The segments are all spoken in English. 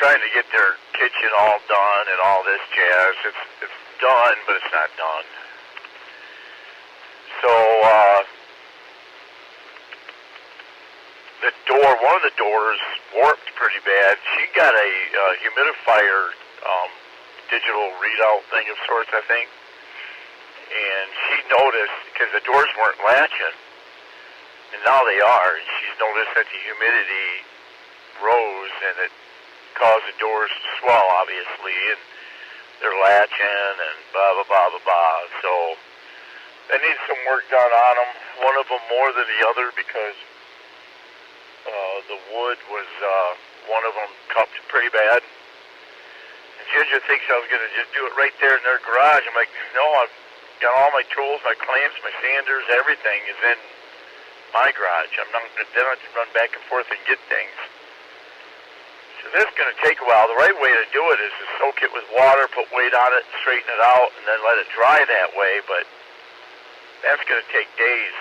trying to get their kitchen all done and all this jazz. It's done, but it's not done. So the door, one of the doors warped pretty bad. She got a humidifier digital readout thing of sorts, I think. And she noticed, because the doors weren't latching, and now they are, and she's noticed that the humidity rose and it caused the doors to swell, obviously, and they're latching and blah, blah, blah, blah, blah. So they need some work done on them, one of them more than the other, because the wood was, one of them cupped pretty bad. And Ginger thinks I was going to just do it right there in their garage. I'm like, no, I've got all my tools, my clamps, my sanders, everything is in my garage. I'm not going to run back and forth and get things. So this is going to take a while. The right way to do it is to soak it with water, put weight on it, straighten it out, and then let it dry that way, but that's going to take days.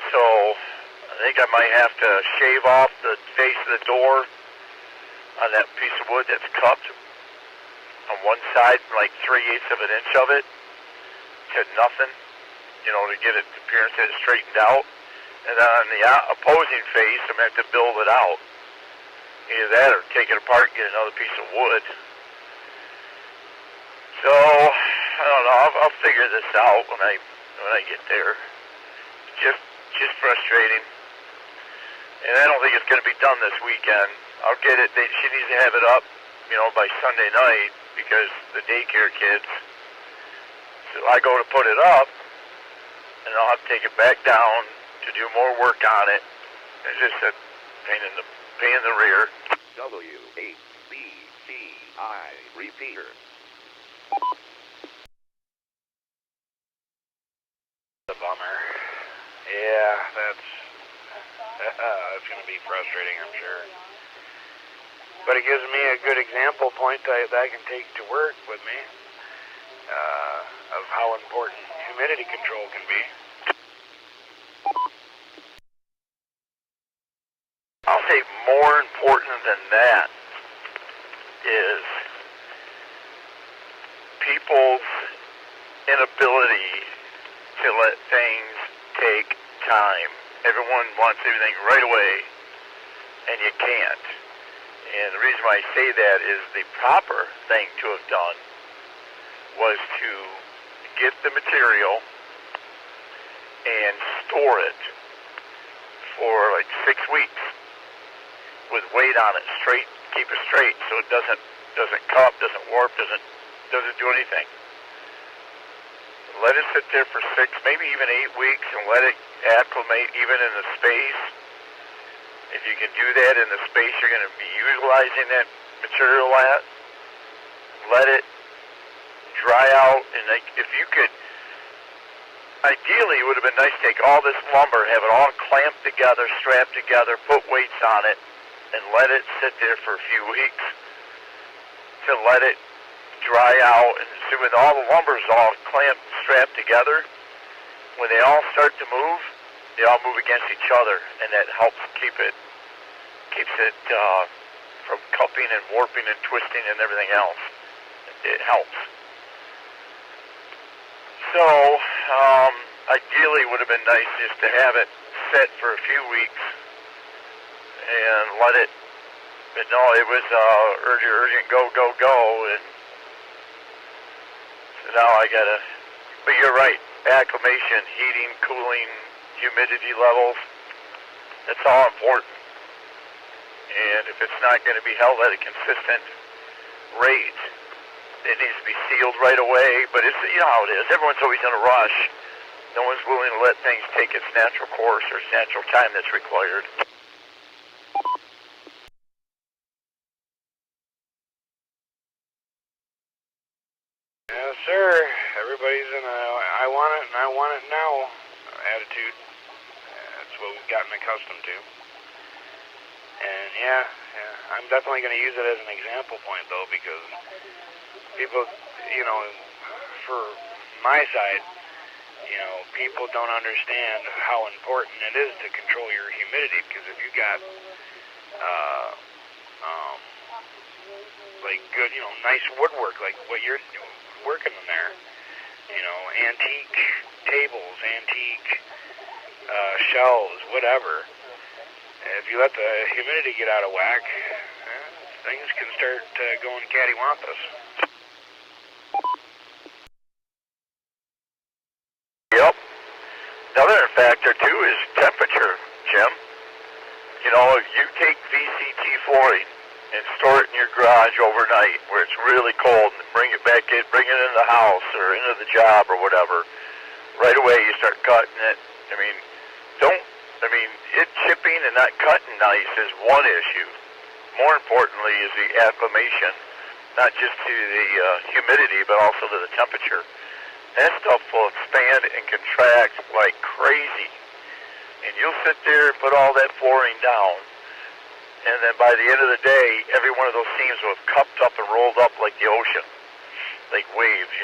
So I think I might have to shave off the face of the door on that piece of wood that's cupped on one side, like 3/8 of an inch of it, to nothing, you know, to get it the appearance that it's straightened out. And then on the opposing face, I'm going to have to build it out. Either that or take it apart and get another piece of wood. So I don't know. I'll figure this out when I get there. Just frustrating. And I don't think it's going to be done this weekend. I'll get it. She needs to have it up, you know, by Sunday night because the daycare kids. So I go to put it up, and I'll have to take it back down to do more work on it. It's just a pain in the rear. W8BCI repeater. A bummer. Yeah, that's going to be frustrating, I'm sure. But it gives me a good example point that I can take to work with me of how important humidity control can be. I'll say more important than that is people's inability to let things take time. Everyone wants everything right away, and you can't. And the reason why I say that is the proper thing to have done was to get the material and store it for like 6 weeks with weight on it, straight, keep it straight so it doesn't cup, doesn't warp, doesn't do anything. Let it sit there for 6, maybe even 8 weeks, and let it acclimate even in the space. If you can do that in the space you're going to be utilizing that material at, let it dry out. And if you could, ideally it would have been nice to take all this lumber, have it all clamped together, strapped together, put weights on it, and let it sit there for a few weeks to let it dry out. And see, when all the lumber's all clamped, strapped together, when they all start to move, they all move against each other, and that helps keeps it from cupping and warping and twisting and everything else. It helps. So ideally, it would have been nice just to have it set for a few weeks and let it. But no, it was urgent, go, and so now I gotta. But you're right. Acclimation, heating, cooling, humidity levels, that's all important. And if it's not going to be held at a consistent rate, it needs to be sealed right away. But it's, you know how it is. Everyone's always in a rush. No one's willing to let things take its natural course or its natural time that's required. Yes, sir. Everybody's in a I want it and I want it now attitude. That's what we've gotten accustomed to. And yeah, I'm definitely going to use it as an example point, though, because people, you know, for my side, you know, people don't understand how important it is to control your humidity, because if you got like good, nice woodwork, like what you're working in there. Antique tables, antique shelves, whatever. If you let the humidity get out of whack, things can start going cattywampus. Yep. Another factor too is temperature, Jim. If you take VCT flooring and store it in your garage overnight where it's really cold and bring it back in, bring it into the house or into the job or whatever, right away you start cutting it. It chipping and not cutting nice is one issue. More importantly is the acclimation, not just to the humidity but also to the temperature. That stuff will expand and contract like crazy. And you'll sit there and put all that flooring down, and then by the end of the day, every one of those seams will have cupped up and rolled up like the ocean, like waves,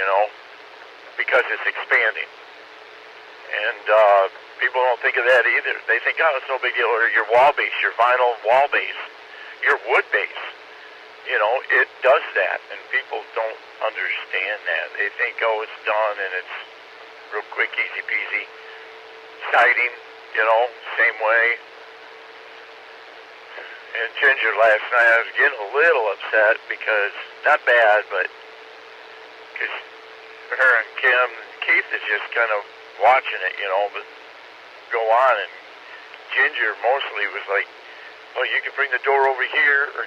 because it's expanding. And people don't think of that either. They think, oh, it's no big deal. Or your wall base, your vinyl wall base, your wood base, it does that, and people don't understand that. They think, oh, it's done, and it's real quick, easy peasy. Siding, same way. And Ginger last night, I was getting a little upset because, not bad, but because her and Keith is just kind of watching it, but go on. And Ginger mostly was like, oh, you can bring the door over here, or,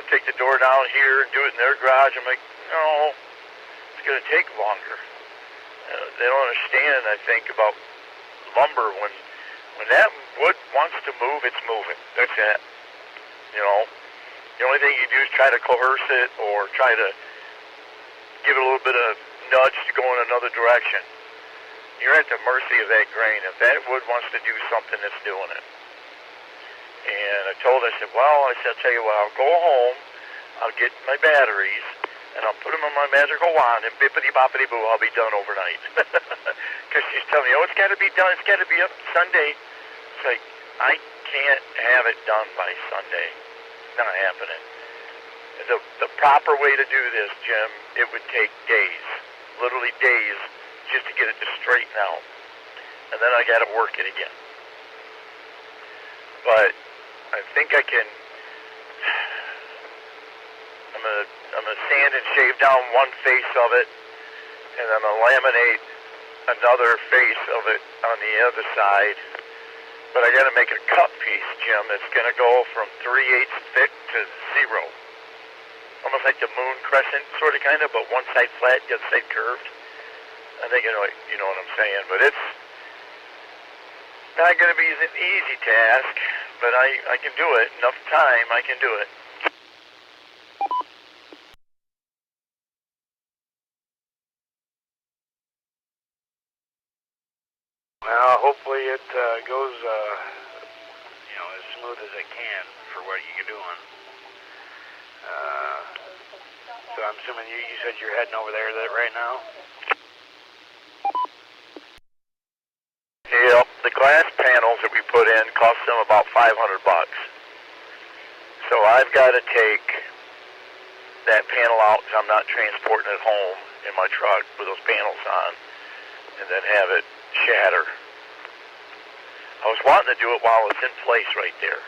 take the door down here and do it in their garage. I'm like, no, it's going to take longer. They don't understand, I think, about lumber. When that wood wants to move, it's moving. That's it. The only thing you do is try to coerce it or try to give it a little bit of nudge to go in another direction. You're at the mercy of that grain. If that wood wants to do something, it's doing it. And I told her, I'll tell you what, I'll go home, I'll get my batteries, and I'll put them on my magical wand, and bippity-boppity-boo, I'll be done overnight. Because she's telling me, it's got to be done, it's got to be up Sunday. It's like, I can't have it done by Sunday. It's not happening. The proper way to do this, Jim, it would take days, literally days, just to get it to straighten out. And then I got to work it again. But I think I can. I'm gonna sand and shave down one face of it, and I'm gonna laminate another face of it on the other side. But I got to make a cut piece, Jim. That's gonna go from 3/8 thick to 0, almost like the moon crescent, sort of, kind of, but one side flat, the other side curved. I think you know what I'm saying. But it's not going to be an easy task, but I can do it. Enough time, I can do it. Well, hopefully it goes, as smooth as it can for what you're doing. So I'm assuming you said you're heading over there right now? Yep, the glass panels that we put in cost them about $500. So I've got to take that panel out because I'm not transporting it home in my truck with those panels on, and then have it shatter. I was wanting to do it while it's in place right there.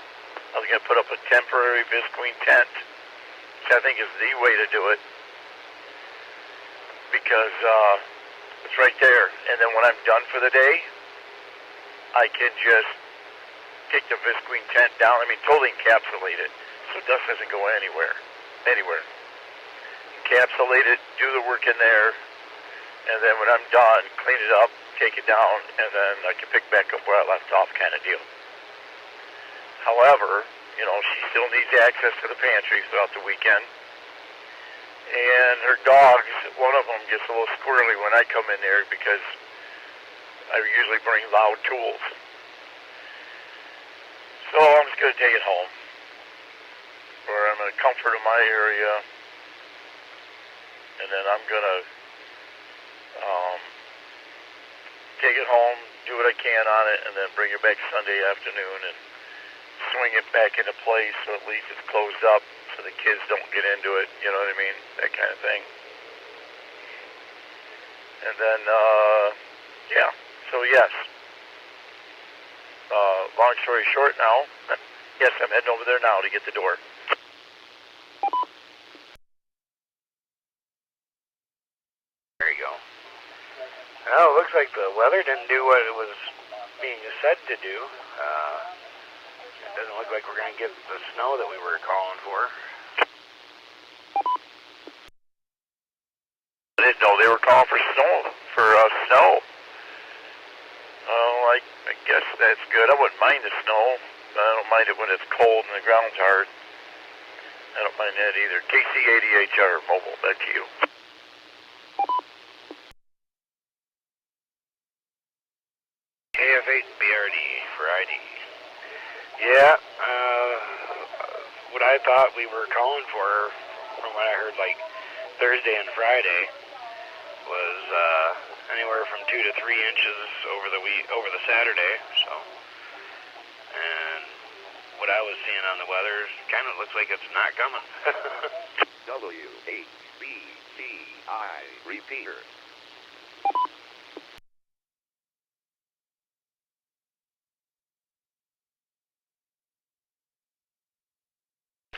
I was going to put up a temporary visqueen tent, which I think is the way to do it, because it's right there. And then when I'm done for the day, I can just take the visqueen tent down. Totally encapsulate it, so dust doesn't go anywhere. Encapsulate it, do the work in there, and then when I'm done, clean it up, take it down, and then I can pick back up where I left off, kind of deal. However, she still needs access to the pantry throughout the weekend. And her dogs, one of them gets a little squirrely when I come in there because I usually bring loud tools. So I'm just going to take it home, where I'm in the comfort of my area, and then I'm going to take it home, do what I can on it, and then bring it back Sunday afternoon and swing it back into place so at least it's closed up so the kids don't get into it, you know what I mean? That kind of thing. And then, yeah, so yes. Long story short now, yes, I'm heading over there now to get the door. There you go. Well, it looks like the weather didn't do what it was being said to do. It doesn't look like we're going to get the snow that we were calling for. I didn't know they were calling for snow. Oh, I guess that's good. I wouldn't mind the snow. I don't mind it when it's cold and the ground's hard. I don't mind that either. KC80HR Mobile, back to you. KF8BRD for ID. Yeah, what I thought we were calling for, from what I heard, like Thursday and Friday, was anywhere from 2 to 3 inches over the Saturday. So, and what I was seeing on the weather kind of looks like it's not coming. WHBCI repeater.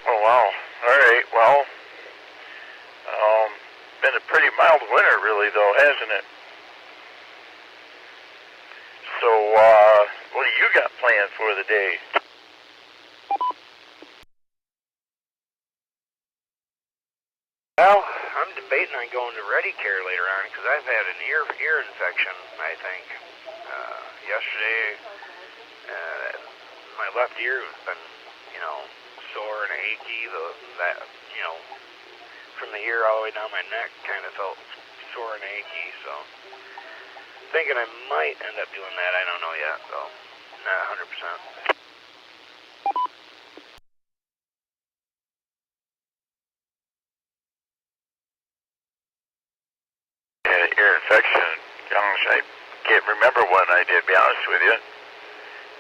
Oh, wow. All right, well, been a pretty mild winter, really, though, hasn't it? So, what do you got planned for the day? Well, I'm debating on going to Ready Care later on because I've had an ear infection, I think. Yesterday, my left ear has been, sore and achy. From the ear all the way down my neck kind of felt sore and achy, so thinking I might end up doing that. I don't know yet, so not 100%. Ear infection, gosh, I can't remember when I did, be honest with you.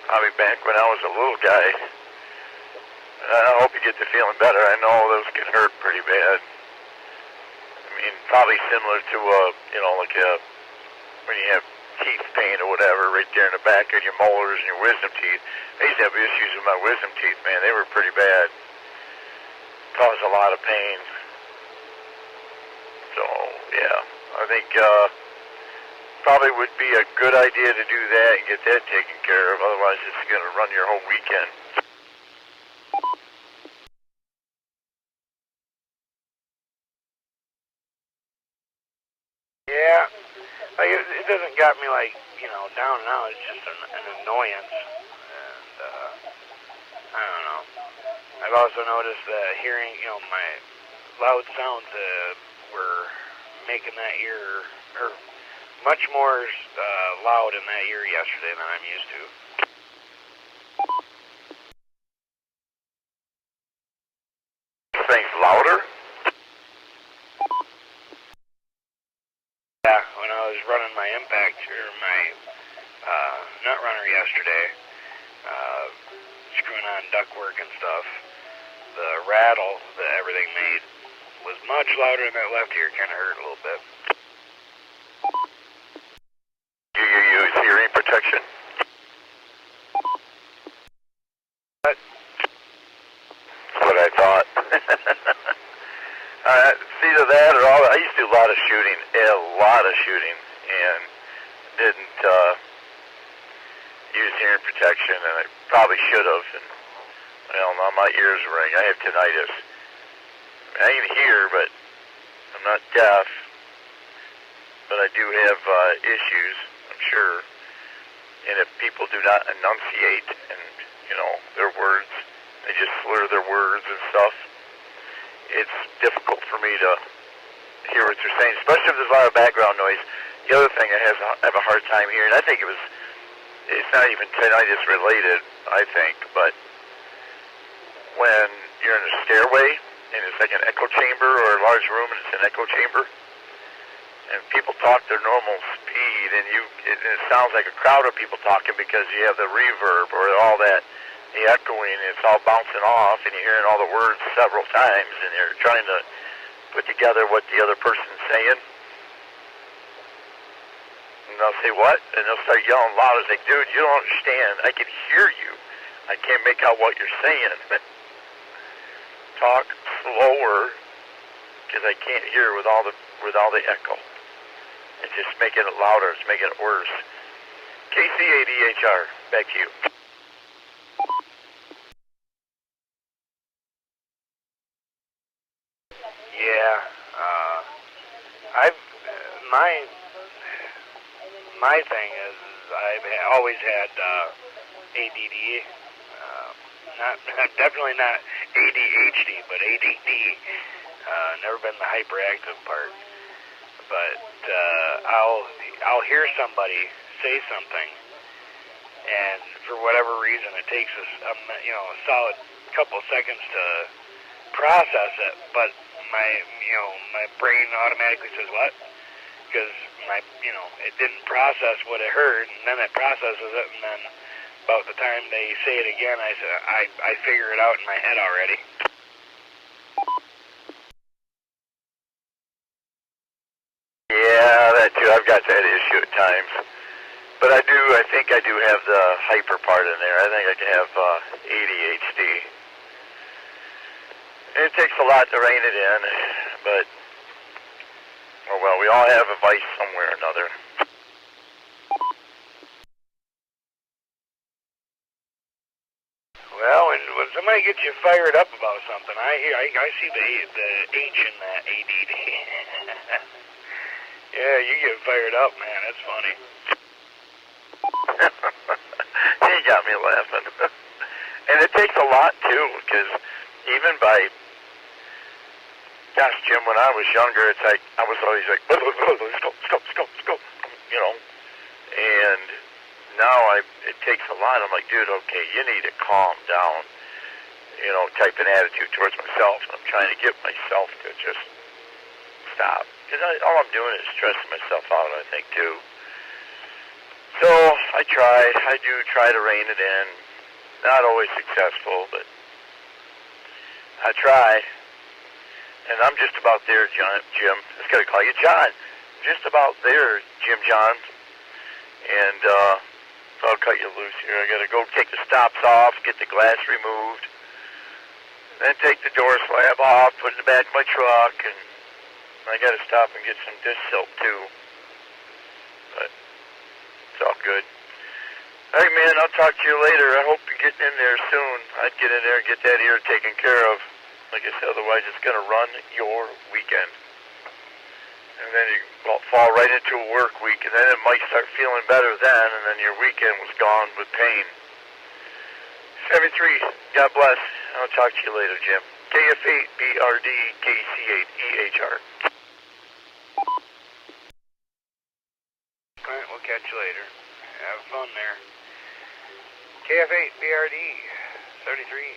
Probably back when I was a little guy. I hope you get to feeling better. I know those can hurt pretty bad. I mean, probably similar to, when you have teeth pain or whatever, right there in the back of your molars and your wisdom teeth. I used to have issues with my wisdom teeth, man. They were pretty bad. Caused a lot of pain. So, yeah, I think probably would be a good idea to do that and get that taken care of. Otherwise, it's going to run your whole weekend. Yeah, like it doesn't got me down and out. It's just an annoyance, and I don't know. I've also noticed that hearing, my loud sounds were making that ear much more loud in that ear yesterday than I'm used to. Things louder? Yeah, when I was running my impact or my nut runner yesterday, screwing on ductwork and stuff, the rattle that everything made was much louder in that left ear. Kind of hurt a little bit. Do you use hearing protection? What? That's what I thought. It's either that or I used to do a lot of shooting, and didn't use hearing protection, and I probably should have. And well, now my ears ring. I have tinnitus. I can hear, but I'm not deaf. But I do have issues, I'm sure. And if people do not enunciate and their words, they just slur their words and stuff, it's difficult for me to hear what they're saying, especially if there's a lot of background noise. The other thing I have a hard time hearing, I think it's not even tinnitus related, I think, but when you're in a stairway and it's like an echo chamber or a large room and it's an echo chamber, and people talk their normal speed, and it sounds like a crowd of people talking because you have the reverb or all that the echoing, it's all bouncing off, and you're hearing all the words several times, and you're trying to put together what the other person's saying. And they'll say, what? And they'll start yelling loud. It's like, dude, you don't understand. I can hear you. I can't make out what you're saying. Talk slower, because I can't hear with all the echo. It's just making it louder. It's making it worse. KC8EHR, back to you. Yeah, my thing is I've always had ADD, definitely not ADHD, but ADD. Never been the hyperactive part, but I'll hear somebody say something, and for whatever reason, it takes a solid couple seconds to process it, but my brain automatically says what? Because it didn't process what it heard, and then it processes it, and then about the time they say it again, I figure it out in my head already. Yeah, that too. I've got that issue at times. But I think I do have the hyper part in there. I think I can have ADHD. And it takes a lot to rein it in, but, oh well, we all have a vice somewhere or another. Well, when somebody gets you fired up about something, I see the H in that ADD. Yeah, you get fired up, man. That's funny. You got me laughing. And it takes a lot, too, because even by, gosh, Jim, when I was younger, it's like, I was always like, let's go, and now it takes a lot. I'm like, dude, okay, you need to calm down, type an attitude towards myself. I'm trying to get myself to just stop. Because all I'm doing is stressing myself out, I think, too. So I do try to rein it in. Not always successful, but I try. And I'm just about there, Jim. I just got to call you John. Just about there, Jim John. And so I'll cut you loose here. I got to go take the stops off, get the glass removed, then take the door slab off, put it in the back of my truck, and I got to stop and get some dish soap too. But it's all good. All right, man, I'll talk to you later. I hope you're getting in there soon. I'd get in there and get that ear taken care of. Like I said, otherwise it's going to run your weekend. And then you fall right into a work week, and then it might start feeling better then, and then your weekend was gone with pain. 73, God bless. I'll talk to you later, Jim. KF8, BRD, KC8, EHR. All right, we'll catch you later. Have fun there. KF8, BRD, 33.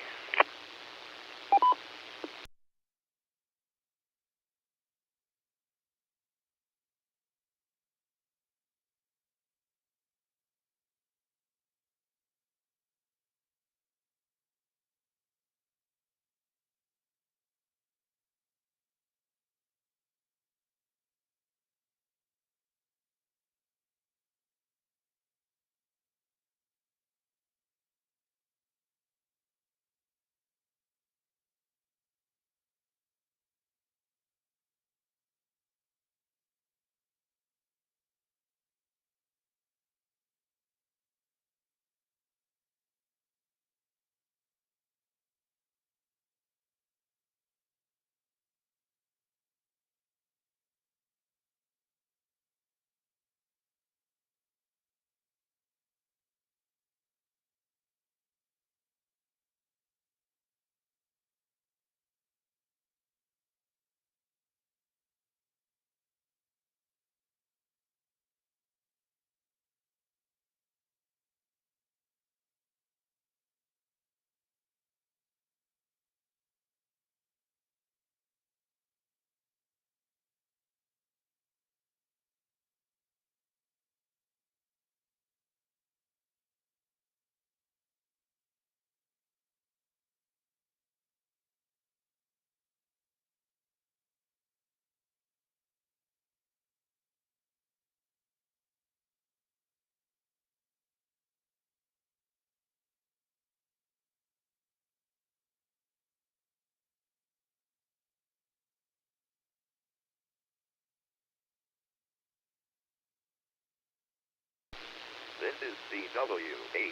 This is the WHBCI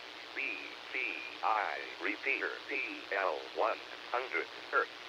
repeater PL 100 Hertz.